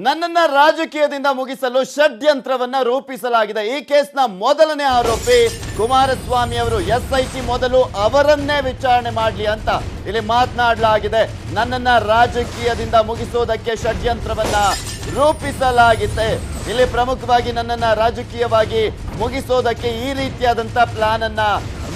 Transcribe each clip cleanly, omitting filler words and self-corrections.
ನನ್ನನ್ನ ರಾಜಕೀಯದಿಂದ ಮುಗಿಸಲು ಷಡ್ಯಂತ್ರವನ್ನ ರೂಪಿಸಲಾಗಿದೆ. ಈ ಕೇಸ್ನ ಮೊದಲನೇ ಆರೋಪಿ ಕುಮಾರಸ್ವಾಮಿ ಅವರು. ಎಸ್ಐಟಿ ಮೊದಲು ಅವರನ್ನೇ ವಿಚಾರಣೆ ಮಾಡಲಿ ಅಂತ ಇಲ್ಲಿ ಮಾತನಾಡಲಾಗಿದೆ. ನನ್ನನ್ನ ರಾಜಕೀಯದಿಂದ ಮುಗಿಸೋದಕ್ಕೆ ಷಡ್ಯಂತ್ರವನ್ನ ರೂಪಿಸಲಾಗಿದೆ. ಇಲ್ಲಿ ಪ್ರಮುಖವಾಗಿ ನನ್ನನ್ನ ರಾಜಕೀಯವಾಗಿ ಮುಗಿಸೋದಕ್ಕೆ ಈ ರೀತಿಯಾದಂತ ಪ್ಲಾನ್ ಅನ್ನ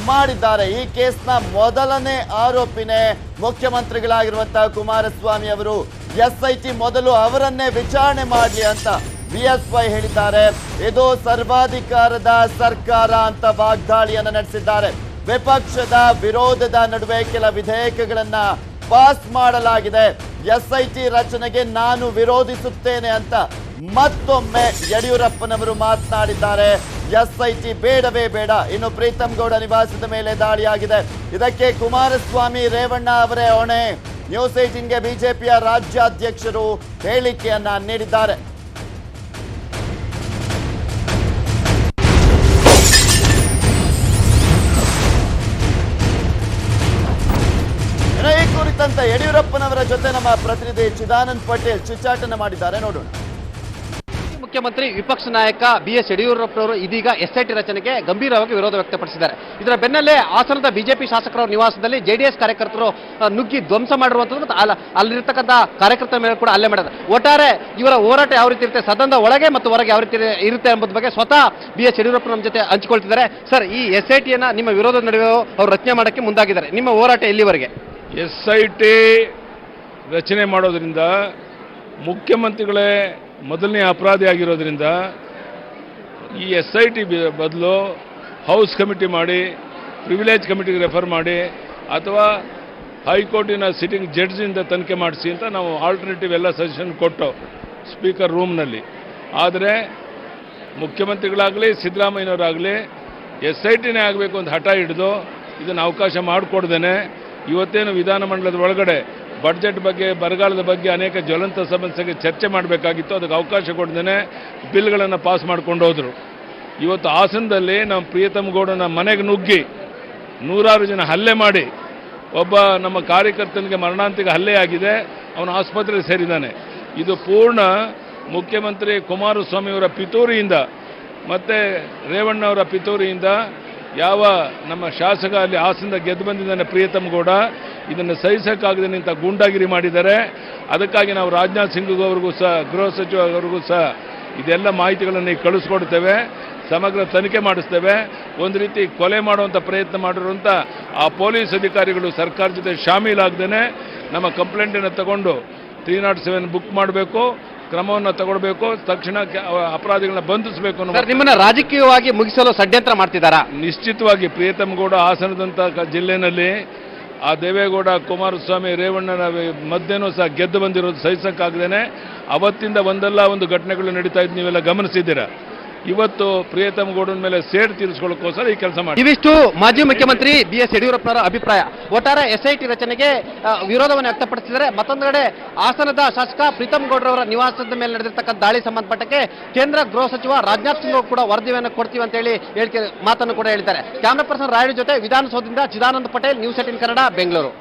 ಮಾಡಿದ್ದಾರೆ. ಈ ಕೇಸ್ನ ಮೊದಲನೇ ಆರೋಪಿನೇ ಮುಖ್ಯಮಂತ್ರಿಗಳಾಗಿರುವಂತಹ ಕುಮಾರಸ್ವಾಮಿ ಅವರು. ಎಸ್ಐಟಿ ಮೊದಲು ಅವರನ್ನೇ ವಿಚಾರಣೆ ಮಾಡಲಿ ಅಂತ ಬಿಎಸ್ವೈ ಹೇಳಿದ್ದಾರೆ. ಇದು ಸರ್ವಾಧಿಕಾರದ ಸರ್ಕಾರ ಅಂತ ವಾಗ್ದಾಳಿಯನ್ನು ನಡೆಸಿದ್ದಾರೆ. ವಿಪಕ್ಷದ ವಿರೋಧದ ನಡುವೆ ಕೆಲ ವಿಧೇಯಕಗಳನ್ನ ಪಾಸ್ ಮಾಡಲಾಗಿದೆ. ಎಸ್ಐಟಿ ರಚನೆಗೆ ನಾನು ವಿರೋಧಿಸುತ್ತೇನೆ ಅಂತ ಮತ್ತೊಮ್ಮೆ ಯಡಿಯೂರಪ್ಪನವರು ಮಾತನಾಡಿದ್ದಾರೆ. ಎಸ್ಐಟಿ ಬೇಡವೇ ಬೇಡ. ಇನ್ನು ಪ್ರೀತಮ್ ಗೌಡ ನಿವಾಸದ ಮೇಲೆ ದಾಳಿಯಾಗಿದೆ. ಇದಕ್ಕೆ ಕುಮಾರಸ್ವಾಮಿ ರೇವಣ್ಣ ಅವರೇ ಹೊಣೆ. ನ್ಯೂಸ್ 18ಗೆ ಬಿಜೆಪಿಯ ರಾಜ್ಯಾಧ್ಯಕ್ಷರು ಹೇಳಿಕೆಯನ್ನ ನೀಡಿದ್ದಾರೆ. ಈ ಕುರಿತಂತೆ ಯಡಿಯೂರಪ್ಪನವರ ಜೊತೆ ನಮ್ಮ ಪ್ರತಿನಿಧಿ ಚಿದಾನಂದ್ ಪಟೇಲ್ ಚಿಚ್ಚಾಟನ ಮಾಡಿದ್ದಾರೆ, ನೋಡೋಣ. ಮುಖ್ಯಮಂತ್ರಿ ವಿಪಕ್ಷ ನಾಯಕ ಬಿಎಸ್ ಯಡಿಯೂರಪ್ಪನವರು ಇದೀಗ ಎಸ್ಐಟಿ ರಚನೆಗೆ ಗಂಭೀರವಾಗಿ ವಿರೋಧ ವ್ಯಕ್ತಪಡಿಸಿದ್ದಾರೆ. ಇದರ ಬೆನ್ನಲ್ಲೇ ಹಾಸನದ ಬಿಜೆಪಿ ಶಾಸಕರ ನಿವಾಸದಲ್ಲಿ ಜೆಡಿಎಸ್ ಕಾರ್ಯಕರ್ತರು ನುಗ್ಗಿ ಧ್ವಂಸ ಮಾಡಿರುವಂಥದ್ದು ಮತ್ತು ಅಲ್ಲಿರ್ತಕ್ಕಂಥ ಕಾರ್ಯಕರ್ತರ ಮೇಲೆ ಕೂಡ ಹಲ್ಲೆ ಮಾಡಿದ್ದಾರೆ. ಒಟ್ಟಾರೆ ಇವರ ಹೋರಾಟ ಯಾವ ರೀತಿ ಇರುತ್ತೆ, ಸದನದ ಒಳಗೆ ಮತ್ತು ಹೊರಗೆ ಯಾವ ರೀತಿ ಇರುತ್ತೆ ಎಂಬುದ್ರ ಬಗ್ಗೆ ಸ್ವತಃ ಬಿಎಸ್ ಯಡಿಯೂರಪ್ಪ ನಮ್ಮ ಜೊತೆ ಹಂಚಿಕೊಳ್ತಿದ್ದಾರೆ. ಸರ್, ಈ ಎಸ್ಐಟಿಯನ್ನ ನಿಮ್ಮ ವಿರೋಧದ ನಡುವೆ ಅವರು ರಚನೆ ಮಾಡೋಕ್ಕೆ ಮುಂದಾಗಿದ್ದಾರೆ. ನಿಮ್ಮ ಹೋರಾಟ ಎಲ್ಲಿವರೆಗೆ? ಎಸ್ಐಟಿ ರಚನೆ ಮಾಡೋದ್ರಿಂದ ಮುಖ್ಯಮಂತ್ರಿಗಳೇ ಮೊದಲನೇ ಅಪರಾಧಿ ಆಗಿರೋದ್ರಿಂದ ಈ ಎಸ್ಐಟಿ ಬದಲು ಹೌಸ್ ಕಮಿಟಿ ಮಾಡಿ, ಪ್ರಿವಿಲೇಜ್ ಕಮಿಟಿಗೆ ರೆಫರ್ ಮಾಡಿ, ಅಥವಾ ಹೈಕೋರ್ಟಿನ ಸಿಟ್ಟಿಂಗ್ ಜಡ್ಜಿಂದ ತನಿಖೆ ಮಾಡಿಸಿ ಅಂತ ನಾವು ಆಲ್ಟರ್ನೇಟಿವ್ ಎಲ್ಲ ಸಜೆಷನ್ ಕೊಟ್ಟು ಸ್ಪೀಕರ್ ರೂಮ್ನಲ್ಲಿ. ಆದರೆ ಮುಖ್ಯಮಂತ್ರಿಗಳಾಗಲಿ ಸಿದ್ದರಾಮಯ್ಯನವರಾಗಲಿ ಎಸ್ಐಟಿನೇ ಆಗಬೇಕು ಅಂತ ಹಠ ಹಿಡಿದು ಇದನ್ನು ಅವಕಾಶ ಮಾಡಿಕೊಡ್ದೇನೆ ಇವತ್ತೇನು ವಿಧಾನಮಂಡಲದ ಒಳಗಡೆ ಬಡ್ಜೆಟ್ ಬಗ್ಗೆ, ಬರಗಾಲದ ಬಗ್ಗೆ ಅನೇಕ ಜ್ವಲಂತ ಸಮಸ್ಯೆಗೆ ಚರ್ಚೆ ಮಾಡಬೇಕಾಗಿತ್ತು. ಅದಕ್ಕೆ ಅವಕಾಶ ಕೊಡ್ದೇನೆ ಬಿಲ್ಗಳನ್ನು ಪಾಸ್ ಮಾಡ್ಕೊಂಡು ಹೋದರು. ಇವತ್ತು ಹಾಸನದಲ್ಲಿ ನಮ್ಮ ಪ್ರಿಯತಮ್ ಗೌಡನ ಮನೆಗೆ ನುಗ್ಗಿ ನೂರಾರು ಜನ ಹಲ್ಲೆ ಮಾಡಿ ಒಬ್ಬ ನಮ್ಮ ಕಾರ್ಯಕರ್ತನಿಗೆ ಮರಣಾಂತಿಕ ಹಲ್ಲೆ ಆಗಿದೆ. ಅವನು ಆಸ್ಪತ್ರೆಗೆ ಸೇರಿದ್ದಾನೆ. ಇದು ಪೂರ್ಣ ಮುಖ್ಯಮಂತ್ರಿ ಕುಮಾರಸ್ವಾಮಿಯವರ ಪಿತೂರಿಯಿಂದ ಮತ್ತು ರೇವಣ್ಣವರ ಪಿತೂರಿಯಿಂದ ಯಾವ ನಮ್ಮ ಶಾಸಕ ಅಲ್ಲಿ ಹಾಸನದ ಗೆದ್ದು ಬಂದಿದ್ದಾನೆ ಪ್ರಿಯತಮ್ ಗೌಡ, ಇದನ್ನು ಸಹಿಸೋಕ್ಕಾಗದೆ ನಿಂತ ಗೂಂಡಾಗಿರಿ ಮಾಡಿದ್ದಾರೆ. ಅದಕ್ಕಾಗಿ ನಾವು ರಾಜನಾಥ್ ಸಿಂಗ್ ಅವರಿಗೂ ಸಹ, ಗೃಹ ಸಚಿವ ಅವರಿಗೂ ಸಹ ಇದೆಲ್ಲ ಮಾಹಿತಿಗಳನ್ನು ಕಳಿಸ್ಕೊಡ್ತೇವೆ, ಸಮಗ್ರ ತನಿಖೆ ಮಾಡಿಸ್ತೇವೆ. ಒಂದು ರೀತಿ ಕೊಲೆ ಮಾಡುವಂಥ ಪ್ರಯತ್ನ ಮಾಡಿರುವಂಥ ಆ ಪೊಲೀಸ್ ಅಧಿಕಾರಿಗಳು ಸರ್ಕಾರ ಜೊತೆ ಶಾಮೀಲಾಗ್ದೇ ನಮ್ಮ ಕಂಪ್ಲೇಂಟನ್ನು ತಗೊಂಡು 307 ಬುಕ್ ಮಾಡಬೇಕು, ಕ್ರಮವನ್ನು ತಗೊಳ್ಬೇಕು, ತಕ್ಷಣ ಅಪರಾಧಿಗಳನ್ನ ಬಂಧಿಸಬೇಕು. ನಿಮ್ಮನ್ನ ರಾಜಕೀಯವಾಗಿ ಮುಗಿಸಲು ಷಡ್ಯಂತ್ರ ಮಾಡ್ತಿದ್ದಾರಾ? ನಿಶ್ಚಿತವಾಗಿ ಪ್ರಿಯತಮ್ ಗೌಡ ಹಾಸನದಂಥ ಜಿಲ್ಲೆಯಲ್ಲಿ ಆ ದೇವೇಗೌಡ, ಕುಮಾರಸ್ವಾಮಿ, ರೇವಣ್ಣನ ಮಧ್ಯನೂ ಸಹ ಗೆದ್ದು ಬಂದಿರೋದು ಸಹಿಸಕ್ಕಾಗದೇನೆ ಅವತ್ತಿಂದ ಒಂದಲ್ಲ ಒಂದು ಘಟನೆಗಳು ನಡೀತಾ ಇದ್ದು ನೀವೆಲ್ಲ ಗಮನಿಸಿದ್ದೀರಾ. ಇವತ್ತು ಪ್ರಿಯತಮ್ ಗೌಡನ ಮೇಲೆ ಸೇಡು ತೀರಿಸಿಕೊಳ್ಳೋಕ್ಕೋಸ್ಕರ ಈ ಕೆಲಸ ಮಾಡಿ. ಇವಿಷ್ಟು ಮಾಜಿ ಮುಖ್ಯಮಂತ್ರಿ ಬಿಎಸ್ ಯಡಿಯೂರಪ್ಪನವರ ಅಭಿಪ್ರಾಯ. ಒಟ್ಟಾರೆ ಎಸ್ಐಟಿ ರಚನೆಗೆ ವಿರೋಧವನ್ನು ವ್ಯಕ್ತಪಡಿಸಿದರೆ, ಮತ್ತೊಂದೆಡೆ ಹಾಸನದ ಶಾಸಕ ಪ್ರೀತಮ್ ಗೌಡ್ರವರ ನಿವಾಸದ ಮೇಲೆ ನಡೆದಿರ್ತಕ್ಕಂಥ ದಾಳಿ ಸಂಬಂಧಪಟ್ಟಕ್ಕೆ ಕೇಂದ್ರ ಗೃಹ ಸಚಿವ ರಾಜನಾಥ್ ಸಿಂಗ್ ಕೂಡ ವರದಿಯನ್ನು ಕೊಡ್ತೀವಿ ಅಂತ ಹೇಳಿ ಹೇಳಿಕೆ ಮಾತನ್ನು ಕೂಡ ಹೇಳಿದ್ದಾರೆ. ಕ್ಯಾಮರಾ ಪರ್ಸನ್ ರಾಯುಡು ಜೊತೆ ವಿಧಾನಸೌಧದಿಂದ ಚಿದಾನಂದ ಪಟೇಲ್, ನ್ಯೂಸ್ 18 ಕನ್ನಡ, ಬೆಂಗಳೂರು.